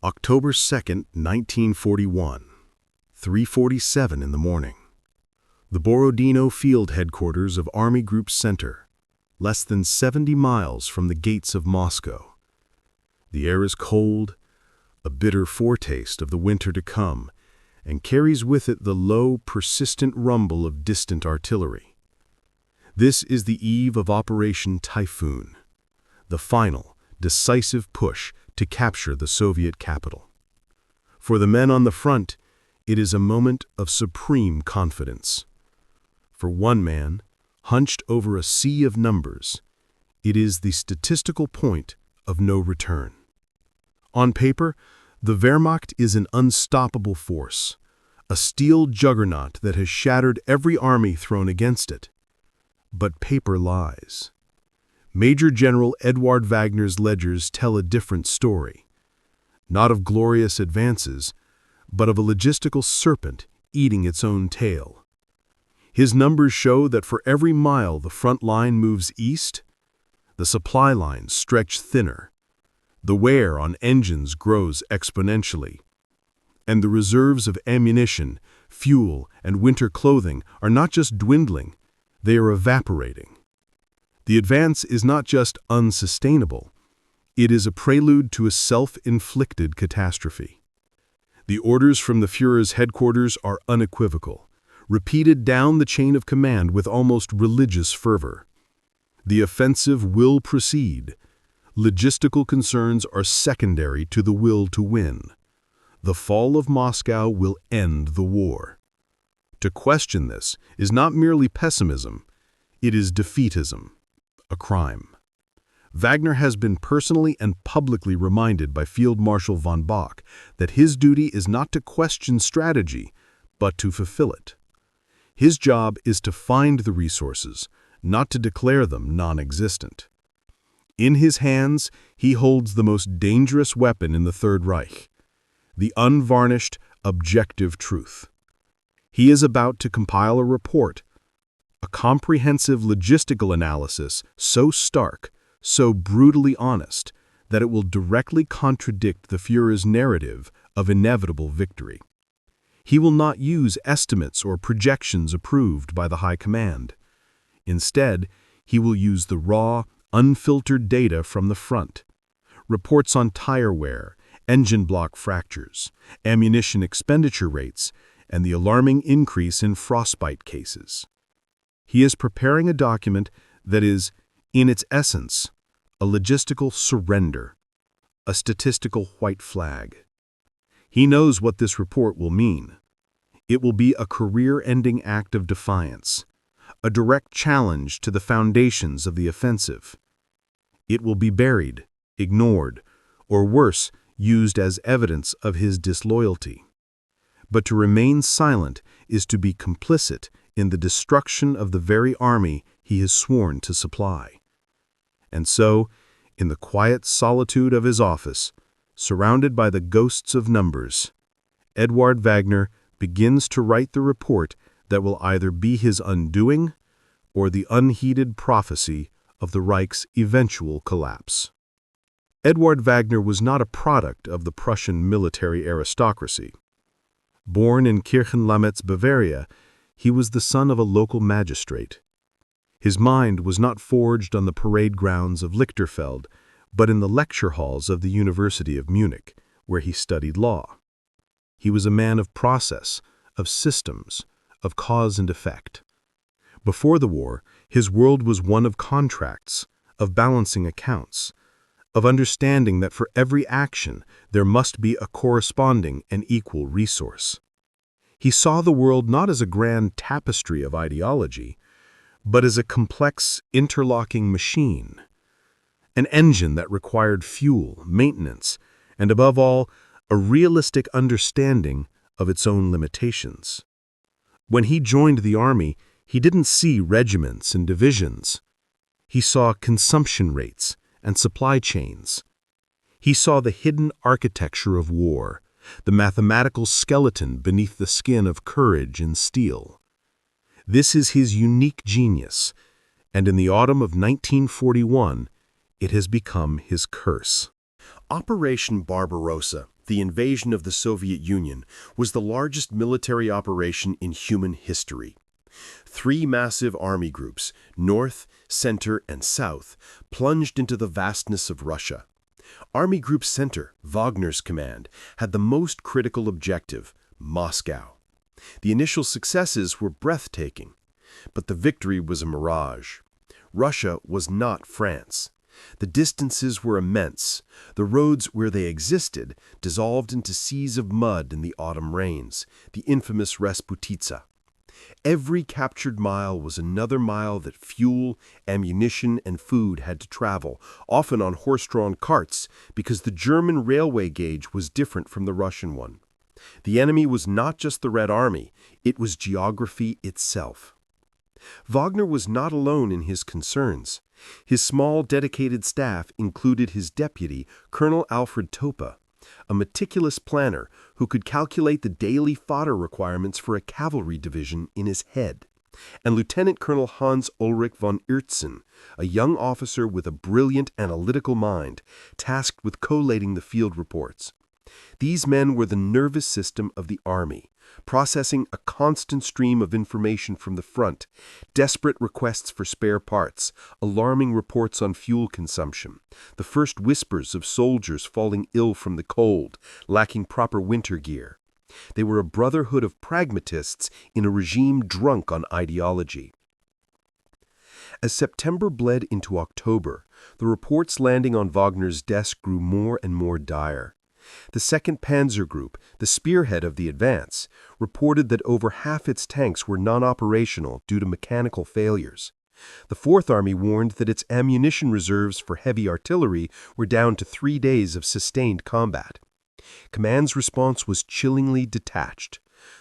October 2nd, 1941, 3:47 in the morning. The Borodino Field Headquarters of Army Group Center, less than 70 miles from the gates of Moscow. The air is cold, a bitter foretaste of the winter to come, and carries with it the low, persistent rumble of distant artillery. This is the eve of Operation Typhoon, the final, decisive push to capture the Soviet capital. For the men on the front, it is a moment of supreme confidence. For one man, hunched over a sea of numbers, it is the statistical point of no return. On paper, the Wehrmacht is an unstoppable force, a steel juggernaut that has shattered every army thrown against it. But paper lies. Major General Eduard Wagner's ledgers tell a different story, not of glorious advances, but of a logistical serpent eating its own tail. His numbers show that for every mile the front line moves east, the supply lines stretch thinner, the wear on engines grows exponentially, and the reserves of ammunition, fuel, and winter clothing are not just dwindling, they are evaporating. The advance is not just unsustainable, it is a prelude to a self-inflicted catastrophe. The orders from the Führer's headquarters are unequivocal, repeated down the chain of command with almost religious fervor. The offensive will proceed. Logistical concerns are secondary to the will to win. The fall of Moscow will end the war. To question this is not merely pessimism, it is defeatism. A crime. Wagner has been personally and publicly reminded by Field Marshal von Bock that his duty is not to question strategy, but to fulfill it. His job is to find the resources, not to declare them non-existent. In his hands, he holds the most dangerous weapon in the Third Reich, the unvarnished, objective truth. He is about to compile a report, a comprehensive logistical analysis so stark, so brutally honest, that it will directly contradict the Führer's narrative of inevitable victory. He will not use estimates or projections approved by the High Command. Instead, he will use the raw, unfiltered data from the front, reports on tire wear, engine block fractures, ammunition expenditure rates, and the alarming increase in frostbite cases. He is preparing a document that is, in its essence, a logistical surrender, a statistical white flag. He knows what this report will mean. It will be a career-ending act of defiance, a direct challenge to the foundations of the offensive. It will be buried, ignored, or worse, used as evidence of his disloyalty. But to remain silent is to be complicit in the destruction of the very army he has sworn to supply. And so, in the quiet solitude of his office, surrounded by the ghosts of numbers, Eduard Wagner begins to write the report that will either be his undoing or the unheeded prophecy of the Reich's eventual collapse. Eduard Wagner was not a product of the Prussian military aristocracy. Born in Kirchenlamitz, Bavaria, he was the son of a local magistrate. His mind was not forged on the parade grounds of Lichterfeld, but in the lecture halls of the University of Munich, where he studied law. He was a man of process, of systems, of cause and effect. Before the war, his world was one of contracts, of balancing accounts, of understanding that for every action there must be a corresponding and equal resource. He saw the world not as a grand tapestry of ideology, but as a complex, interlocking machine, an engine that required fuel, maintenance, and above all, a realistic understanding of its own limitations. When he joined the army, he didn't see regiments and divisions. He saw consumption rates and supply chains. He saw the hidden architecture of war, the mathematical skeleton beneath the skin of courage and steel. This is his unique genius, and in the autumn of 1941, it has become his curse. Operation Barbarossa, the invasion of the Soviet Union was the largest military operation in human history. 3 massive army groups, North, Center, and South, plunged into the vastness of Russia. Army Group Center, Wagner's command, had the most critical objective, Moscow. The initial successes were breathtaking, but the victory was a mirage. Russia was not France. The distances were immense. The roads, where they existed, dissolved into seas of mud in the autumn rains, the infamous Rasputitsa. Every captured mile was another mile that fuel, ammunition, and food had to travel, often on horse-drawn carts, because the German railway gauge was different from the Russian one. The enemy was not just the Red Army, it was geography itself. Wagner was not alone in his concerns. His small, dedicated staff included his deputy, Colonel Alfred Topa, a meticulous planner who could calculate the daily fodder requirements for a cavalry division in his head, and Lieutenant Colonel Hans Ulrich von Oertzen, a young officer with a brilliant analytical mind, tasked with collating the field reports. These men were the nervous system of the army, processing a constant stream of information from the front, desperate requests for spare parts, alarming reports on fuel consumption, the first whispers of soldiers falling ill from the cold, lacking proper winter gear. They were a brotherhood of pragmatists in a regime drunk on ideology. As September bled into October, the reports landing on Wagner's desk grew more and more dire. The 2nd Panzer Group, the spearhead of the advance, reported that over half its tanks were non-operational due to mechanical failures. The 4th Army warned that its ammunition reserves for heavy artillery were down to 3 days of sustained combat. Command's response was chillingly detached.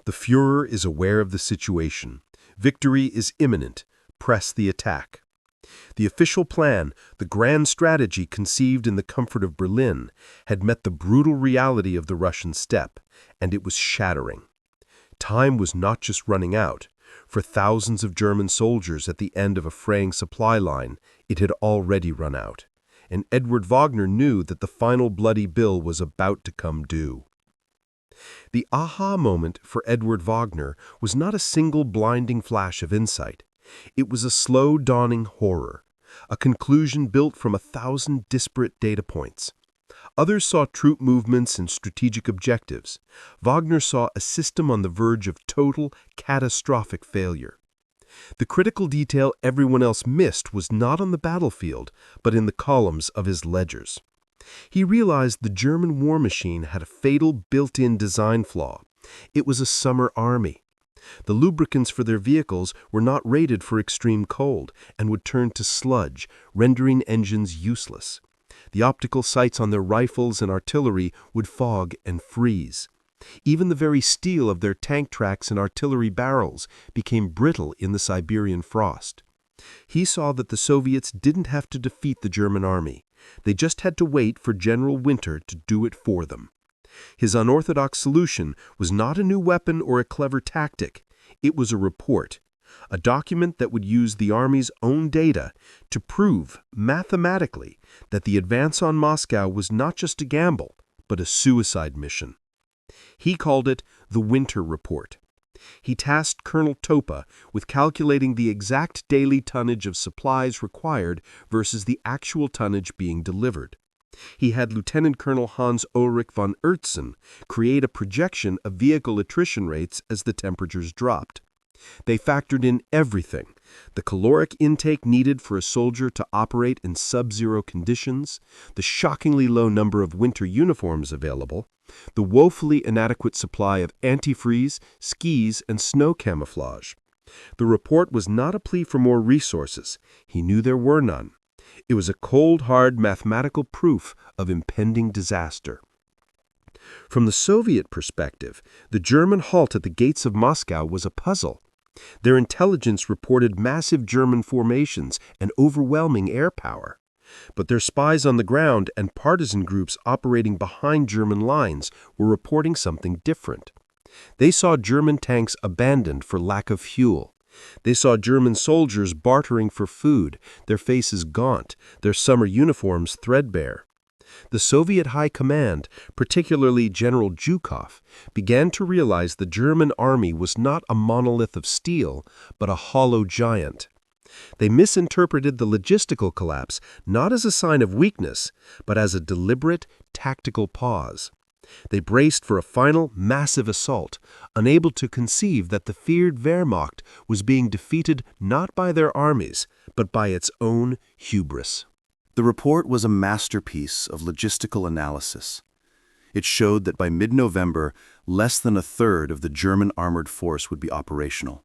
The Führer is aware of the situation. Victory is imminent. Press the attack. The official plan, the grand strategy conceived in the comfort of Berlin, had met the brutal reality of the Russian steppe, and it was shattering. Time was not just running out. For thousands of German soldiers at the end of a fraying supply line, it had already run out, and Eduard Wagner knew that the final bloody bill was about to come due. The aha moment for Eduard Wagner was not a single blinding flash of insight. It was a slow dawning horror, a conclusion built from 1,000 disparate data points. Others saw troop movements and strategic objectives. Wagner saw a system on the verge of total, catastrophic failure. The critical detail everyone else missed was not on the battlefield, but in the columns of his ledgers. He realized the German war machine had a fatal built-in design flaw. It was a summer army. The lubricants for their vehicles were not rated for extreme cold and would turn to sludge, rendering engines useless. The optical sights on their rifles and artillery would fog and freeze. Even the very steel of their tank tracks and artillery barrels became brittle in the Siberian frost. He saw that the Soviets didn't have to defeat the German army. They just had to wait for General Winter to do it for them. His unorthodox solution was not a new weapon or a clever tactic. It was a report, a document that would use the Army's own data to prove, mathematically, that the advance on Moscow was not just a gamble, but a suicide mission. He called it the Winter Report. He tasked Colonel Topa with calculating the exact daily tonnage of supplies required versus the actual tonnage being delivered. He had Lieutenant Colonel Hans Ulrich von Oertzen create a projection of vehicle attrition rates as the temperatures dropped. They factored in everything: the caloric intake needed for a soldier to operate in sub-zero conditions, the shockingly low number of winter uniforms available, the woefully inadequate supply of antifreeze, skis, and snow camouflage. The report was not a plea for more resources. He knew there were none. It was a cold, hard mathematical proof of impending disaster. From the Soviet perspective, the German halt at the gates of Moscow was a puzzle. Their intelligence reported massive German formations and overwhelming air power. But their spies on the ground and partisan groups operating behind German lines were reporting something different. They saw German tanks abandoned for lack of fuel. They saw German soldiers bartering for food, their faces gaunt, their summer uniforms threadbare. The Soviet High Command, particularly General Zhukov, began to realize the German army was not a monolith of steel, but a hollow giant. They misinterpreted the logistical collapse not as a sign of weakness, but as a deliberate, tactical pause. They braced for a final, massive assault, unable to conceive that the feared Wehrmacht was being defeated not by their armies, but by its own hubris. The report was a masterpiece of logistical analysis. It showed that by mid-November, less than a third of the German armored force would be operational.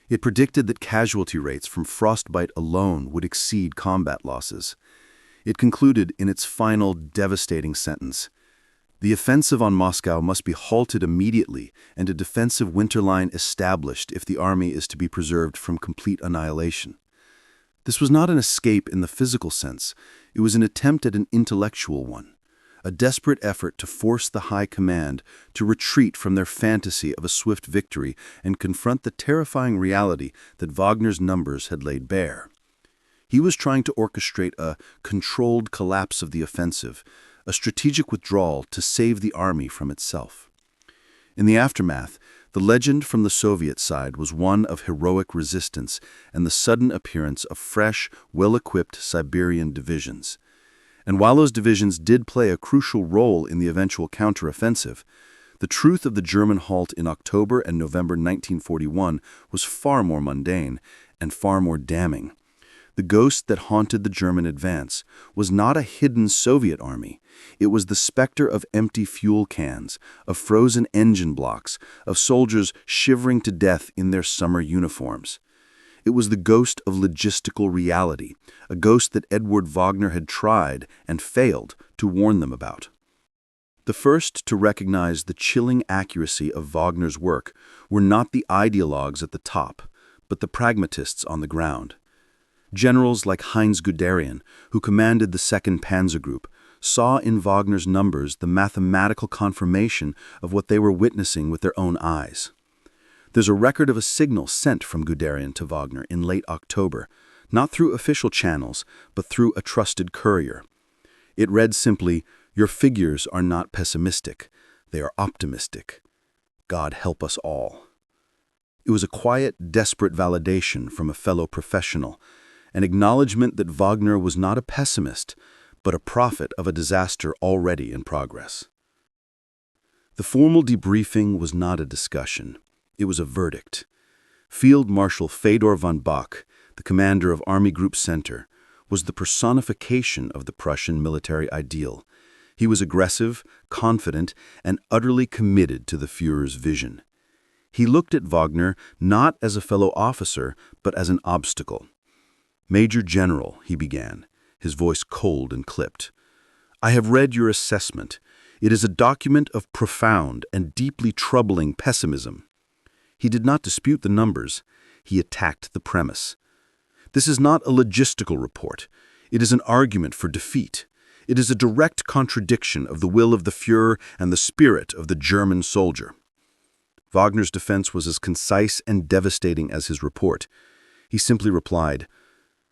It predicted that casualty rates from frostbite alone would exceed combat losses. It concluded in its final devastating sentence: "The offensive on Moscow must be halted immediately and a defensive winterline established if the army is to be preserved from complete annihilation." This was not an escape in the physical sense. It was an attempt at an intellectual one, a desperate effort to force the High Command to retreat from their fantasy of a swift victory and confront the terrifying reality that Wagner's numbers had laid bare. He was trying to orchestrate a controlled collapse of the offensive, a strategic withdrawal to save the army from itself. In the aftermath, the legend from the Soviet side was one of heroic resistance and the sudden appearance of fresh, well-equipped Siberian divisions. And while those divisions did play a crucial role in the eventual counteroffensive, the truth of the German halt in October and November 1941 was far more mundane and far more damning. The ghost that haunted the German advance was not a hidden Soviet army. It was the specter of empty fuel cans, of frozen engine blocks, of soldiers shivering to death in their summer uniforms. It was the ghost of logistical reality, a ghost that Eduard Wagner had tried and failed to warn them about. The first to recognize the chilling accuracy of Wagner's work were not the ideologues at the top, but the pragmatists on the ground. Generals like Heinz Guderian, who commanded the 2nd Panzer Group, saw in Wagner's numbers the mathematical confirmation of what they were witnessing with their own eyes. There's a record of a signal sent from Guderian to Wagner in late October, not through official channels, but through a trusted courier. It read simply, "Your figures are not pessimistic, they are optimistic. God help us all." It was a quiet, desperate validation from a fellow professional, an acknowledgement that Wagner was not a pessimist, but a prophet of a disaster already in progress. The formal debriefing was not a discussion. It was a verdict. Field Marshal Fedor von Bock, the commander of Army Group Center, was the personification of the Prussian military ideal. He was aggressive, confident, and utterly committed to the Führer's vision. He looked at Wagner not as a fellow officer, but as an obstacle. "Major General," he began, his voice cold and clipped, "I have read your assessment. It is a document of profound and deeply troubling pessimism." He did not dispute the numbers. He attacked the premise. "This is not a logistical report. It is an argument for defeat. It is a direct contradiction of the will of the Führer and the spirit of the German soldier." Wagner's defense was as concise and devastating as his report. He simply replied,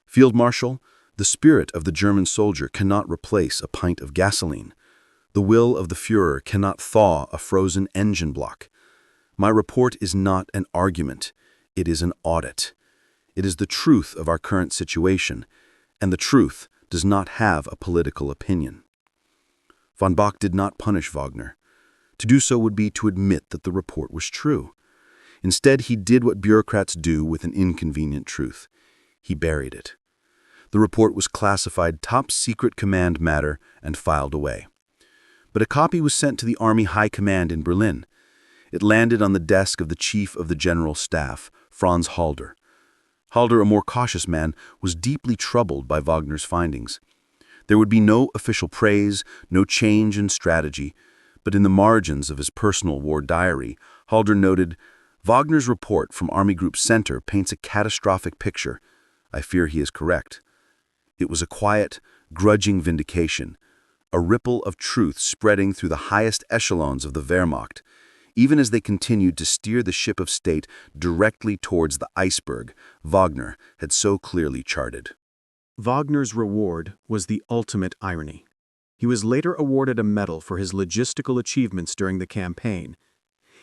"Field Marshal, the spirit of the German soldier cannot replace a pint of gasoline. The will of the Führer cannot thaw a frozen engine block. My report is not an argument. It is an audit. It is the truth of our current situation, and the truth does not have a political opinion." Von Bock did not punish Wagner. To do so would be to admit that the report was true. Instead, he did what bureaucrats do with an inconvenient truth. He buried it. The report was classified top-secret command matter and filed away. But a copy was sent to the Army High Command in Berlin. It landed on the desk of the Chief of the General Staff, Franz Halder. Halder, a more cautious man, was deeply troubled by Wagner's findings. There would be no official praise, no change in strategy, but in the margins of his personal war diary, Halder noted, "Wagner's report from Army Group Center paints a catastrophic picture. I fear he is correct." It was a quiet, grudging vindication, a ripple of truth spreading through the highest echelons of the Wehrmacht, even as they continued to steer the ship of state directly towards the iceberg Wagner had so clearly charted. Wagner's reward was the ultimate irony. He was later awarded a medal for his logistical achievements during the campaign.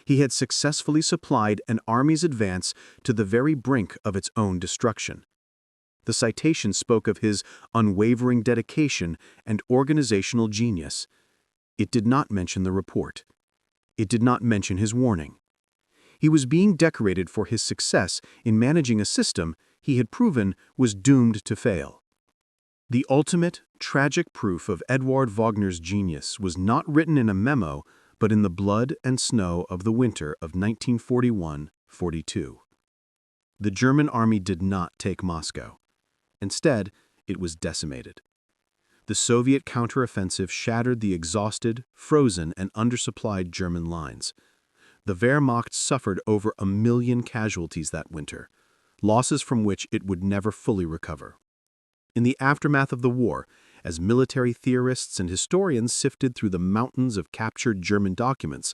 He had successfully supplied an army's advance to the very brink of its own destruction. The citation spoke of his unwavering dedication and organizational genius. It did not mention the report. It did not mention his warning. He was being decorated for his success in managing a system he had proven was doomed to fail. The ultimate, tragic proof of Eduard Wagner's genius was not written in a memo, but in the blood and snow of the winter of 1941-42. The German army did not take Moscow. Instead, it was decimated. The Soviet counteroffensive shattered the exhausted, frozen, and undersupplied German lines. The Wehrmacht suffered over 1 million casualties that winter, losses from which it would never fully recover. In the aftermath of the war, as military theorists and historians sifted through the mountains of captured German documents,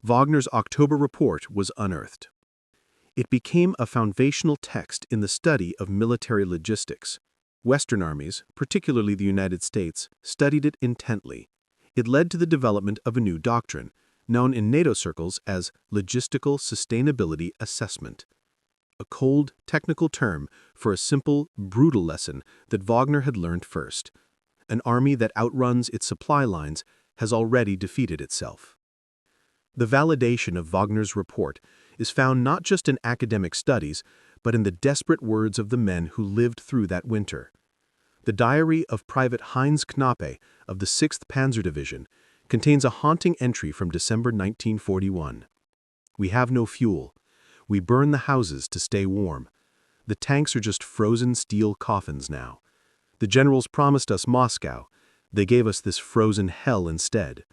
Wagner's October report was unearthed. It became a foundational text in the study of military logistics. Western armies, particularly the United States, studied it intently. It led to the development of a new doctrine, known in NATO circles as logistical sustainability assessment, a cold, technical term for a simple, brutal lesson that Wagner had learned first. An army that outruns its supply lines has already defeated itself. The validation of Wagner's report is found not just in academic studies, but in the desperate words of the men who lived through that winter. The diary of Private Heinz Knappe of the 6th Panzer Division contains a haunting entry from December 1941. "We have no fuel. We burn the houses to stay warm. The tanks are just frozen steel coffins now. The generals promised us Moscow. They gave us this frozen hell instead.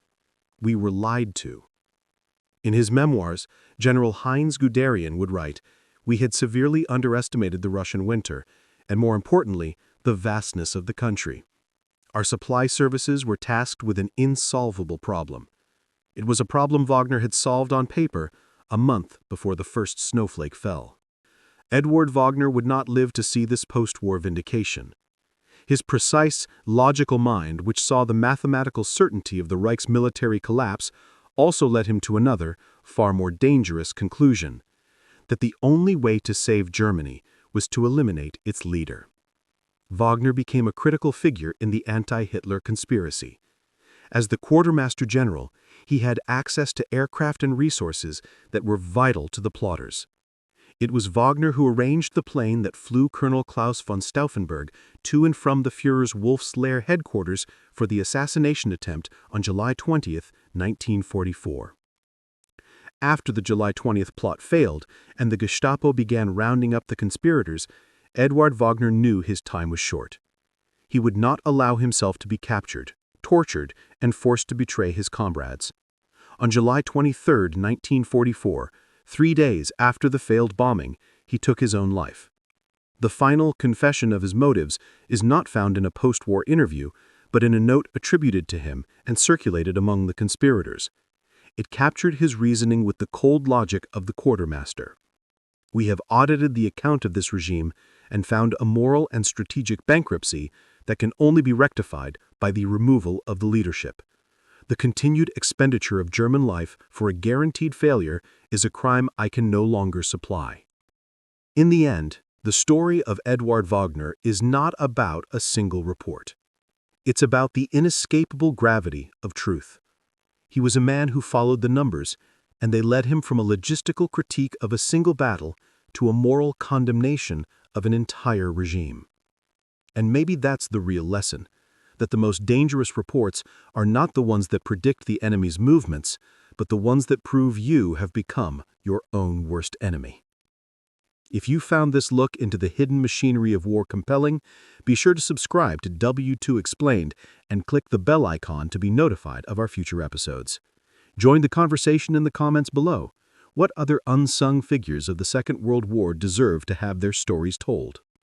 We were lied to." In his memoirs, General Heinz Guderian would write, "We had severely underestimated the Russian winter, and more importantly, the vastness of the country. Our supply services were tasked with an insolvable problem. It was a problem Wagner had solved on paper a month before the first snowflake fell." Eduard Wagner would not live to see this post-war vindication. His precise, logical mind, which saw the mathematical certainty of the Reich's military collapse, also led him to another, far more dangerous conclusion: that the only way to save Germany was to eliminate its leader. Wagner became a critical figure in the anti-Hitler conspiracy. As the Quartermaster General, he had access to aircraft and resources that were vital to the plotters. It was Wagner who arranged the plane that flew Colonel Klaus von Stauffenberg to and from the Führer's Wolf's Lair headquarters for the assassination attempt on July 20, 1944. After the July 20th plot failed and the Gestapo began rounding up the conspirators, Eduard Wagner knew his time was short. He would not allow himself to be captured, tortured, and forced to betray his comrades. On July 23, 1944, 3 days after the failed bombing, he took his own life. The final confession of his motives is not found in a post-war interview, but in a note attributed to him and circulated among the conspirators. It captured his reasoning with the cold logic of the Quartermaster. "We have audited the account of this regime and found a moral and strategic bankruptcy that can only be rectified by the removal of the leadership. The continued expenditure of German life for a guaranteed failure is a crime I can no longer supply." In the end, the story of Eduard Wagner is not about a single report. It's about the inescapable gravity of truth. He was a man who followed the numbers, and they led him from a logistical critique of a single battle to a moral condemnation of an entire regime. And maybe that's the real lesson, that the most dangerous reports are not the ones that predict the enemy's movements, but the ones that prove you have become your own worst enemy. If you found this look into the hidden machinery of war compelling, be sure to subscribe to W2 Explained and click the bell icon to be notified of our future episodes. Join the conversation in the comments below. What other unsung figures of the Second World War deserve to have their stories told?